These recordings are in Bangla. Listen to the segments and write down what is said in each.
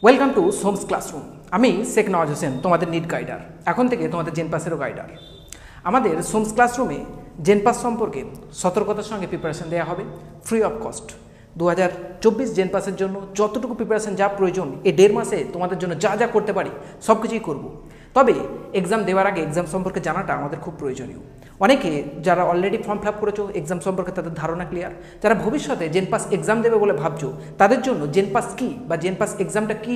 Welcome to সোমস classroom. আমি শেখ নওয়াজ হোসেন, তোমাদের নিট গাইডার, এখন থেকে তোমাদের জেনপাসেরও গাইডার। আমাদের সোমস ক্লাসরুমে জেনপাস সম্পর্কে সতর্কতার সঙ্গে প্রিপারেশান দেওয়া হবে ফ্রি অফ কস্ট। 2024 জেনপাসের জন্য যতটুকু প্রিপারেশান যা প্রয়োজন এই 1.5 মাসে তোমাদের জন্য যা যা করতে পারি সব কিছুই করব। তবে এক্সাম দেওয়ার আগে এক্সাম সম্পর্কে জানাটা আমাদের খুব প্রয়োজনীয়। অনেকে যারা অলরেডি ফর্ম ফিল আপ করেছো এক্সাম সম্পর্কে তাদের ধারণা ক্লিয়ার, যারা ভবিষ্যতে জেনপাস এক্সাম দেবে বলে ভাবছো তাদের জন্য জেনপাস কী বা জেনপাস এক্সামটা কী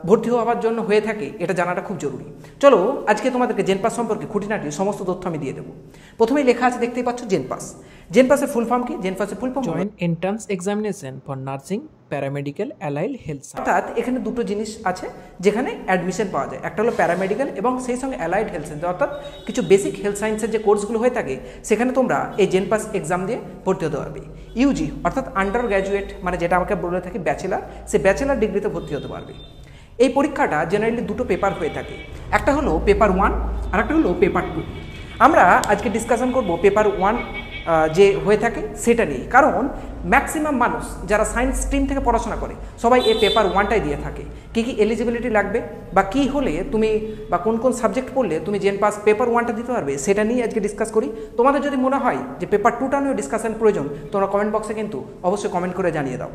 ভর্তি হওয়ার জন্য হয়ে থাকে এটা জানাটা খুব জরুরি। চলো আজকে তোমাদেরকে জেনপাস সম্পর্কে খুঁটিনাটি সমস্ত তথ্য আমি দিয়ে দেবো। প্রথমেই লেখা আছে, দেখতেই পাচ্ছ জেনপাস। জেনপাসের ফুল ফর্ম কি? জেনপাসের full form joint entrance examination for nursing, paramedical, allied health. অর্থাৎ এখানে দুটো জিনিস আছে যেখানে অ্যাডমিশন পাওয়া যায়, একটা হলো প্যারামেডিক্যাল এবং সেই সঙ্গে অ্যালাইড হেলথ সায়েন্স, অর্থাৎ কিছু বেসিক হেলথ সায়েন্সের যে কোর্সগুলো হয়ে থাকে সেখানে তোমরা এই জেনপাস এক্সাম দিয়ে ভর্তি হতে পারবে। ইউজি অর্থাৎ আন্ডার গ্র্যাজুয়েট, মানে যেটা আমাকে বলে থাকি ব্যাচেলার, সে ব্যাচেলার ডিগ্রিতে ভর্তি হতে পারবে। এই পরীক্ষাটা জেনারেলি দুটো পেপার হয়ে থাকে, একটা হলো পেপার 1 আর একটা হলো পেপার 2। আমরা আজকে ডিসকাশন করব পেপার 1 যে হয়ে থাকে সেটা নিয়ে, কারণ ম্যাক্সিমাম মানুষ যারা সায়েন্স স্ট্রিম থেকে পড়াশোনা করে সবাই এই পেপার 1টাই দিয়ে থাকে। কী কী এলিজিবিলিটি লাগবে বা কী হলে তুমি বা কোন কোন সাবজেক্ট পড়লে তুমি জেনপাস পেপার 1টা দিতে পারবে সেটা নিয়ে আজকে ডিসকাস করি। তোমাদের যদি মনে হয় যে পেপার 2টা নিয়েও ডিসকাশন প্রয়োজন, তোমরা কমেন্ট বক্সে কিন্তু অবশ্যই কমেন্ট করে জানিয়ে দাও।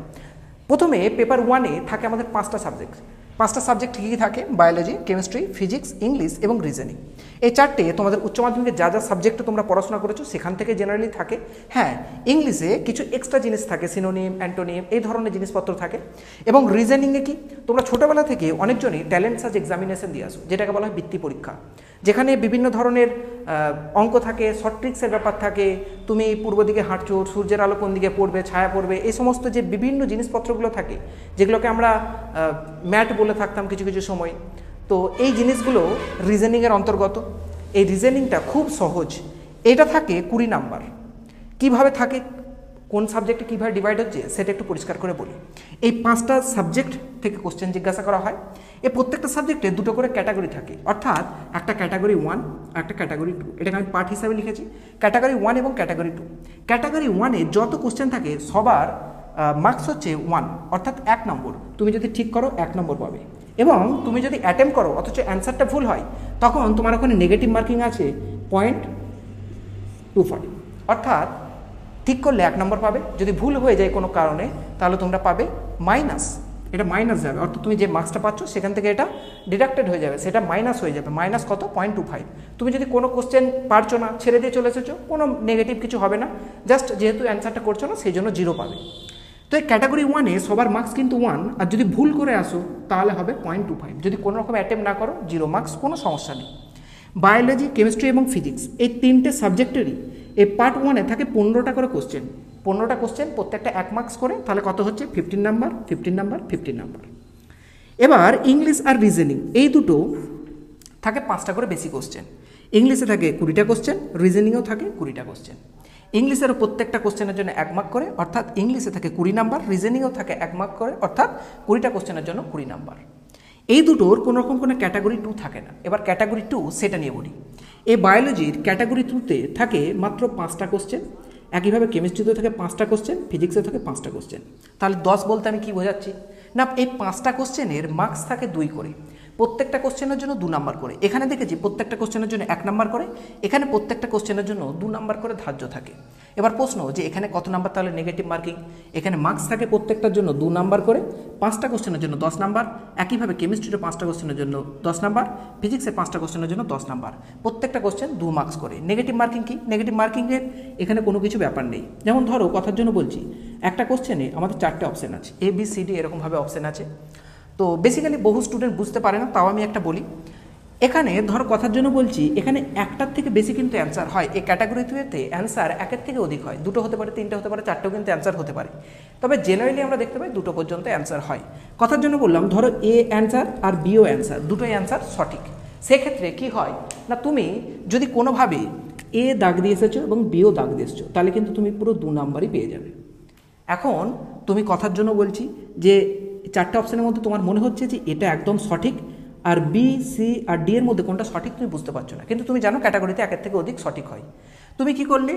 প্রথমে পেপার 1-এ থাকে আমাদের 5টা সাবজেক্ট। 5টা সাবজেক্ট কী কী থাকে? বায়োলজি, কেমিস্ট্রি, ফিজিক্স, ইংলিশ এবং রিজনিং। এই 4টে তোমাদের উচ্চ মাধ্যমিকে যা যা সাবজেক্টে তোমরা পড়াশোনা করেছো সেখান থেকে জেনারেলি থাকে। হ্যাঁ, ইংলিশে কিছু এক্সট্রা জিনিস থাকে, সিনোনিম, অ্যান্টোনিম, এই ধরনের জিনিসপত্র থাকে। এবং রিজনিংয়ে কি, তোমরা ছোটোবেলা থেকে অনেকজনই ট্যালেন্ট সার্চ এক্সামিনেশন দিয়ে আসো, যেটাকে বলা হয় বৃত্তি পরীক্ষা, যেখানে বিভিন্ন ধরনের অঙ্ক থাকে, শর্ট ট্রিক্সের ব্যাপার থাকে। তুমি পূর্ব দিকে হাঁটছো, সূর্যের আলো কোন দিকে পড়বে, ছায়া পড়বে, এই সমস্ত যে বিভিন্ন জিনিসপত্রগুলো থাকে যেগুলোকে আমরা ম্যাট বলে থাকতাম কিছু কিছু সময়। তো এই জিনিসগুলো রিজনিংয়ের অন্তর্গত। এই রিজনিংটা খুব সহজ, এটা থাকে 20 নাম্বার। কীভাবে থাকে, কোন সাবজেক্টে কীভাবে ডিভাইড হচ্ছে সেটা একটু পরিষ্কার করে বলি। এই 5টা সাবজেক্ট থেকে কোশ্চেন জিজ্ঞাসা করা হয়। এই প্রত্যেকটা সাবজেক্টে দুটো করে ক্যাটাগরি থাকে, অর্থাৎ একটা ক্যাটাগরি 1 আর একটা ক্যাটাগরি 2। এটাকে আমি পার্ট হিসাবে লিখেছি, ক্যাটাগরি 1 এবং ক্যাটাগরি 2। ক্যাটাগরি 1-এ যত কোশ্চেন থাকে সবার মার্কস হচ্ছে 1, অর্থাৎ 1 নম্বর। তুমি যদি ঠিক করো 1 নম্বর পাবে, এবং তুমি যদি অ্যাটেম্প করো অথচ অ্যান্সারটা ভুল হয় তখন তোমার ওখানে নেগেটিভ মার্কিং আছে 0.25, অর্থাৎ ঠিক করলে 1 নম্বর পাবে, যদি ভুল হয়ে যায় কোনো কারণে তাহলে তোমরা পাবে মাইনাস। এটা মাইনাস যাবে, অর্থাৎ তুমি যে মার্কসটা পাচ্ছ সেখান থেকে এটা ডিডাক্টেড হয়ে যাবে, সেটা মাইনাস হয়ে যাবে। মাইনাস কত? 0.25। তুমি যদি কোনো কোশ্চেন পারছো না, ছেড়ে দিয়ে চলে এসেছো, কোনো নেগেটিভ কিছু হবে না, জাস্ট যেহেতু অ্যান্সারটা করছো না সেই জন্য 0 পাবে। তো এই ক্যাটাগরি 1-এ সবার মার্কস কিন্তু 1, আর যদি ভুল করে আসো তাহলে হবে 0.25। যদি কোনো রকম অ্যাটেম্প না করো 0 মার্কস, কোনো সমস্যা নেই। বায়োলজি, কেমিস্ট্রি এবং ফিজিক্স এই 3টে সাবজেক্টেরই এই পার্ট 1-এ থাকে 15টা করে কোশ্চেন। 15টা কোশ্চেন, প্রত্যেকটা 1 মার্কস করে, তাহলে কত হচ্ছে? 15 নাম্বার, 15 নাম্বার, 15 নাম্বার। এবার ইংলিশ আর রিজনিং এই দুটো থাকে 5টা করে বেশি কোশ্চেন। ইংলিশে থাকে 20টা কোশ্চেন, রিজনিংয়েও থাকে 20টা কোশ্চেন। ইংলিশেরও প্রত্যেকটা কোশ্চেনের জন্য 1 মার্ক করে, অর্থাৎ ইংলিশে থাকে 20 নাম্বার, রিজনিংয়েও থাকে 1 মার্ক করে, অর্থাৎ 20টা কোশ্চেনের জন্য 20 নাম্বার। এই দুটোর কোনো রকম কোনো ক্যাটাগরি 2 থাকে না। এবার ক্যাটাগরি 2 সেটা নিয়ে বলি। এই বায়োলজির ক্যাটাগরি 2-তে থাকে মাত্র 5টা কোশ্চেন, একইভাবে কেমিস্ট্রিতেও থাকে 5টা কোশ্চেন, ফিজিক্সে থাকে 5টা কোশ্চেন। তাহলে 10 বলতে আমি কী বোঝাচ্ছি না, এই 5টা কোশ্চেনের মার্কস থাকে 2 করে, প্রত্যেকটা কোশ্চেনের জন্য 2 নাম্বার করে। এখানে দেখেছি প্রত্যেকটা কোশ্চেনের জন্য 1 নাম্বার করে, এখানে প্রত্যেকটা কোশ্চেনের জন্য 2 নাম্বার করে ধার্য থাকে। এবার প্রশ্ন যে এখানে কত নাম্বার তাহলে নেগেটিভ মার্কিং? এখানে মার্কস থাকে প্রত্যেকটার জন্য 2 নাম্বার করে, 5টা কোশ্চেনের জন্য 10 নাম্বার। একইভাবে কেমিস্ট্রিতে 5টা কোশ্চেনের জন্য 10 নাম্বার, ফিজিক্সের 5টা কোশ্চেনের জন্য 10 নাম্বার। প্রত্যেকটা কোশ্চেন 2 মার্কস করে। নেগেটিভ মার্কিং কি? নেগেটিভ মার্কিংয়ের এখানে কোনো কিছু ব্যাপার নেই। যেমন ধরো কথার জন্য বলছি, একটা কোশ্চেনে আমাদের 4টে অপশান আছে, ABCD এরকমভাবে অপশান আছে। তো বেসিক্যালি বহু স্টুডেন্ট বুঝতে পারে না, তাও আমি একটা বলি। এখানে ধর কথার জন্য বলছি, এখানে একটার থেকে বেশি কিন্তু অ্যান্সার হয়। এই ক্যাটাগরি 2-তে অ্যান্সার 1-এর থেকে অধিক হয়, 2টো হতে পারে, 3টে হতে পারে, 4টেও কিন্তু অ্যান্সার হতে পারে। তবে জেনারেলি আমরা দেখতে পাই 2টো পর্যন্ত অ্যান্সার হয়। কথার জন্য বললাম, ধরো A অ্যান্সার আর Bও অ্যান্সার, দুটোই অ্যান্সার সঠিক। সেক্ষেত্রে কি হয় না, তুমি যদি কোনোভাবে A দাগ দিয়ে এসেছো এবং Bও দাগ দিয়ে এসেছো তাহলে কিন্তু তুমি পুরো 2 নাম্বারই পেয়ে যাবে। এখন তুমি কথার জন্য বলছি যে 4টে অপশানের মধ্যে তোমার মনে হচ্ছে যে এটা একদম সঠিক, আর বি, সি আর ডি এর মধ্যে কোনটা সঠিক তুমি বুঝতে পারছো না, কিন্তু তুমি জানো ক্যাটাগরিতে 1-এর থেকে অধিক সঠিক হয়। তুমি কি করলে?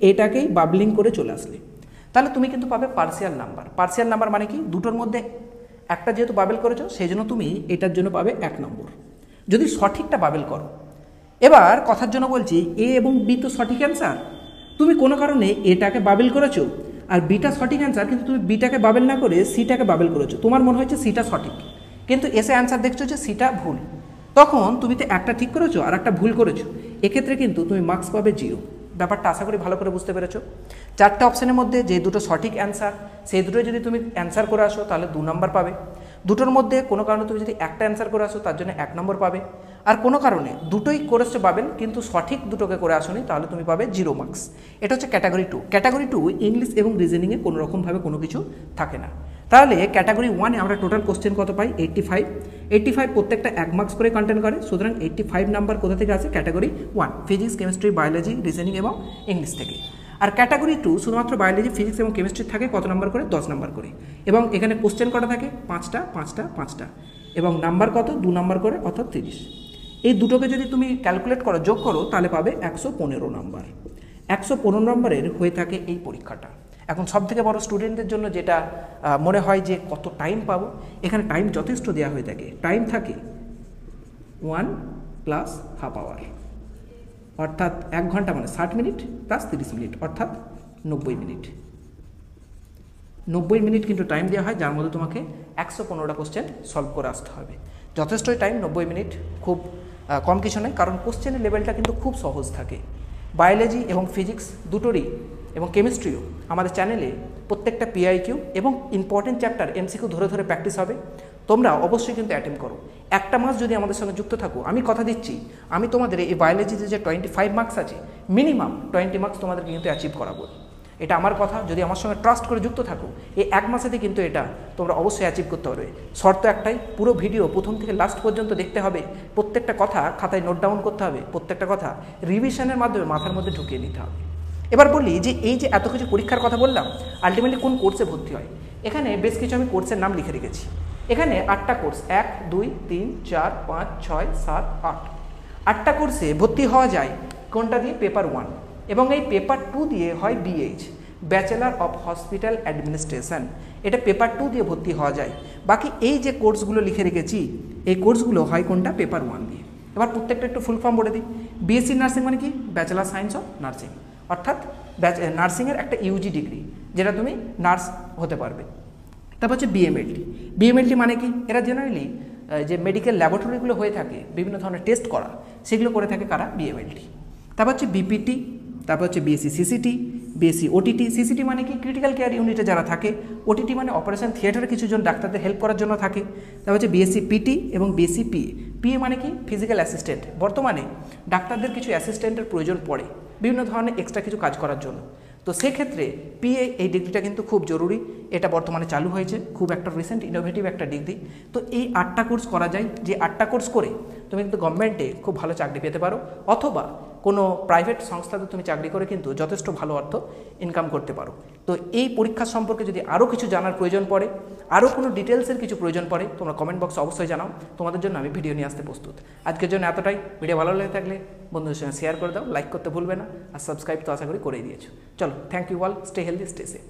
এটাকেই বাবলিং করে চলে আসলে, তাহলে তুমি কিন্তু পাবে পার্সিয়াল নাম্বার। পার্সিয়াল নাম্বার মানে কি? দুটোর মধ্যে একটা যেহেতু বাবেল করেছো সেই জন্য তুমি এটার জন্য পাবে 1 নম্বর, যদি সঠিকটা বাবেল করো। এবার কথার জন্য বলছি এ এবং বি তো সঠিক অ্যান্সার, তুমি কোনো কারণে এটাকে বাবেল করেছো আর বিটা সঠিক অ্যান্সার, কিন্তু তুমি বিটাকে বাবেল না করে সিটাকে বাবেল করেছো, তোমার মনে হচ্ছে সিটা সঠিক, কিন্তু এসে অ্যান্সার দেখছো যে সিটা ভুল, তখন তুমি তো একটা ঠিক করেছো আর একটা ভুল করেছো, এক্ষেত্রে কিন্তু তুমি মার্কস পাবে 0। ব্যাপারটা আশা করি ভালো করে বুঝতে পেরেছো। 4টে অপশানের মধ্যে যে দুটো সঠিক অ্যান্সার সেই দুটো যদি তুমি অ্যান্সার করে আসো তাহলে 2 নম্বর পাবে, দুটোর মধ্যে কোনো কারণে তুমি যদি একটা অ্যান্সার করে আসো তার জন্য 1 নম্বর পাবে, আর কোনো কারণে দুটোই করেছো পাবেন কিন্তু সঠিক দুটোকে করে আসোনি তাহলে তুমি পাবে 0 মার্কস। এটা হচ্ছে ক্যাটাগরি 2। ক্যাটাগরি 2 ইংলিশ এবং রিজনিংয়ে কোনো রকমভাবে কোনো কিছু থাকে না। তাহলে ক্যাটাগরি 1-এ আমরা টোটাল কোশ্চেন কত পাই? 85 প্রত্যেকটা 1 মার্কস করে কন্টেন্ট করে, সুতরাং 85 নাম্বার কোথা থেকে আসে? Category 1 physics, chemistry, biology, reasoning এবং ইংলিশ থেকে। আর ক্যাটাগরি 2 শুধুমাত্র বায়োলজি, ফিজিক্স এবং কেমিস্ট্রি থাকে কত নাম্বার করে? 10 নাম্বার করে, এবং এখানে কোশ্চেন কটা থাকে? 5টা, এবং নাম্বার কত? 2 নাম্বার করে, অর্থাৎ 30। এই দুটোকে যদি তুমি ক্যালকুলেট করো, যোগ করো, তাহলে পাবে 115 নাম্বার। 115 নম্বরের হয়ে থাকে এই পরীক্ষাটা। এখন সবথেকে বড় স্টুডেন্টদের জন্য যেটা মনে হয় যে কত টাইম পাবো, এখানে টাইম যথেষ্ট দেওয়া হয়ে থাকে। টাইম থাকে 1 + হাফ আওয়ার, অর্থাৎ 1 ঘন্টা মানে 60 মিনিট প্লাস 30 মিনিট, অর্থাৎ 90 মিনিট। 90 মিনিট কিন্তু টাইম দেওয়া হয়, যার মধ্যে তোমাকে 115টা কোশ্চেন সলভ করে আসতে হবে। যথেষ্টই টাইম, 90 মিনিট খুব কম কিছু নয়, কারণ কোশ্চেনের লেভেলটা কিন্তু খুব সহজ থাকে। বায়োলজি এবং ফিজিক্স দুটোরই এবং কেমিস্ট্রিও আমাদের চ্যানেলে প্রত্যেকটা পিআইকিউ এবং ইম্পর্টেন্ট চ্যাপ্টার এমসিকিউ ধরে ধরে প্র্যাকটিস হবে। তোমরা অবশ্যই কিন্তু অ্যাটেম্প করো। একটা মাস যদি আমাদের সঙ্গে যুক্ত থাকো, আমি কথা দিচ্ছি আমি তোমাদের এই বায়োলজিতে যে 25 মার্কস আছে, মিনিমাম 20 মার্কস তোমাদেরকে কিন্তু অ্যাচিভ করাবো। এটা আমার কথা, যদি আমার সঙ্গে ট্রাস্ট করে যুক্ত থাকো, এই 1 মাসেতে কিন্তু এটা তোমরা অবশ্যই অ্যাচিভ করতে পারবে। শর্ত একটাই, পুরো ভিডিও প্রথম থেকে লাস্ট পর্যন্ত দেখতে হবে, প্রত্যেকটা কথা খাতায় নোট ডাউন করতে হবে, প্রত্যেকটা কথা রিভিশনের মাধ্যমে মাথার মধ্যে ঢুকিয়ে নিতে হবে। এবার বলি যে এই যে এত কিছু পরীক্ষার কথা বললাম, আলটিমেটলি কোন কোর্সে ভর্তি হয়? এখানে বেশ কিছু আমি কোর্সের নাম লিখে রেখেছি। এখানে 8টা কোর্স, 1, 2, 3, 4, 5, 6, 7, 8, 8টা কোর্সে ভর্তি হওয়া যায়। কোনটা দিয়ে? পেপার 1, এবং এই পেপার 2 দিয়ে হয় BH, bachelor of hospital administration. এটা পেপার 2 দিয়ে ভর্তি হওয়া যায়। বাকি এই যে কোর্সগুলো লিখে রেখেছি, এই কোর্সগুলো হয় কোনটা? পেপার 1 দিয়ে। এবার প্রত্যেকটা একটু ফুল ফর্ম বলে দিই। বিএসসি নার্সিং মানে কি? ব্যাচেলার সায়েন্স অফ নার্সিং, অর্থাৎ নার্সিংয়ের একটা ইউজি ডিগ্রি, যেটা তুমি নার্স হতে পারবে। তারপর হচ্ছে বিএমএলটি মানে কি? এরা জেনারেলি যে মেডিকেল ল্যাবরেটরিগুলো হয়ে থাকে বিভিন্ন ধরনের টেস্ট করা, সেগুলো করে থাকে কারা? বিএমএলটি। তারপর হচ্ছে বিপিটি, তারপর হচ্ছে বিএসসি সিসিটি, বিএসসি ওটিটি। সিসিটি মানে কি? ক্রিটিক্যাল কেয়ার ইউনিটে যারা থাকে। ওটিটি মানে অপারেশন থিয়েটারে কিছুজন ডাক্তারদের হেল্প করার জন্য থাকে। তারপর হচ্ছে বিএসসি পিটি এবং বিএসসি পিএ। পিএ মানে কি? Physical assistant. বর্তমানে ডাক্তারদের কিছু অ্যাসিস্ট্যান্টের প্রয়োজন পড়ে বিভিন্ন ধরনের এক্সট্রা কিছু কাজ করার জন্য, তো সেক্ষেত্রে পিএ এই ডিগ্রিটা কিন্তু খুব জরুরি। এটা বর্তমানে চালু হয়েছে, খুব একটা রিসেন্ট ইনোভেটিভ একটা ডিগ্রি। তো এই 8টা কোর্স করা যায়, যে 8টা কোর্স করে তুমি কিন্তু গভর্নমেন্টে খুব ভালো চাকরি পেতে পারো, অথবা কোনো প্রাইভেট সংস্থাতে তুমি চাকরি করে কিন্তু যথেষ্ট ভালো অর্থ ইনকাম করতে পারো। তো এই পরীক্ষা সম্পর্কে যদি আরও কিছু জানার প্রয়োজন পড়ে, আরও কোনো ডিটেলসের কিছু প্রয়োজন পড়ে, তোমরা কমেন্ট বক্সে অবশ্যই জানাও, তোমাদের জন্য আমি ভিডিও নিয়ে আসতে প্রস্তুত। আজকের জন্য এতটাই। ভিডিও ভালো লেগে থাকলে বন্ধুদের সঙ্গে শেয়ার করে দাও, লাইক করতে ভুলবে না, আর সাবস্ক্রাইব তো আশা করি করেই দিয়েছো। চলো, thank you all, stay healthy, stay safe.